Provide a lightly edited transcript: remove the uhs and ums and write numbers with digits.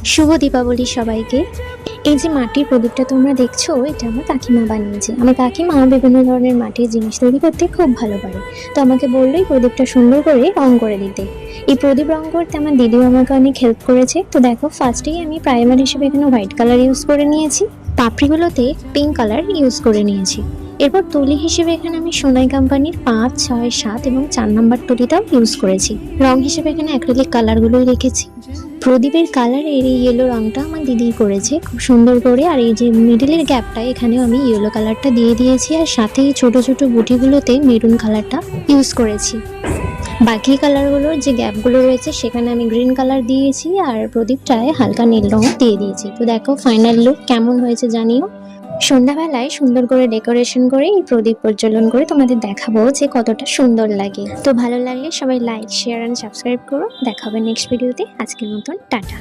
শুভ দীপাবলি সবাইকে। এই যে মাটির প্রদীপটা তোমরা দেখছো, এটা আমার কাকিমা বানিয়েছে। আমার কাকিমা বিভিন্ন ধরনের মাটির জিনিস তৈরি করতে খুব ভালো পারে। তো আমাকে বললো এই প্রদীপটা সুন্দর করে রং করে দিতে। এই প্রদীপ রং করতে আমার দিদিও আমাকে অনেক হেল্প করেছে। তো দেখো, ফার্স্টেই আমি প্রাইমার হিসেবে এখানে হোয়াইট কালার ইউজ করে নিয়েছি, পাপড়িগুলোতে পিঙ্ক কালার ইউজ করে নিয়েছি। এরপর তুলি হিসেবে এখানে আমি সোনাই কোম্পানির 5, 6, 7 এবং 4 নাম্বার তুলিটাও ইউজ করেছি। রং হিসেবে এখানে অ্যাক্রিলিক কালারগুলোই রেখেছি। প্রদীপের কালারের এই ইয়েলো রংটা আমার দিদি করেছে খুব সুন্দর করে। আর এই যে মিডিলের গ্যাপটা, এখানেও আমি ইয়েলো কালারটা দিয়ে দিয়েছি, আর সাথে এই ছোট ছোট বুটিগুলোতে মেরুন কালারটা ইউজ করেছি। বাকি কালারগুলোর যে গ্যাপগুলো রয়েছে সেখানে আমি গ্রিন কালার দিয়েছি, আর প্রদীপটায় হালকা নীল রং দিয়ে দিয়েছি। তো দেখো ফাইনাল লুক কেমন হয়েছে জানিও। সন্ধ্যাবেলায় সুন্দর করে ডেকোরেশন করে এই প্রদীপ প্রজ্বলন করে তোমাদের দেখাবো যে কতটা সুন্দর লাগে। তো ভালো লাগলে সবাই লাইক, শেয়ার অ্যান্ড সাবস্ক্রাইব করো। দেখা হবে নেক্সট ভিডিওতে। আজকের মতন টাটা।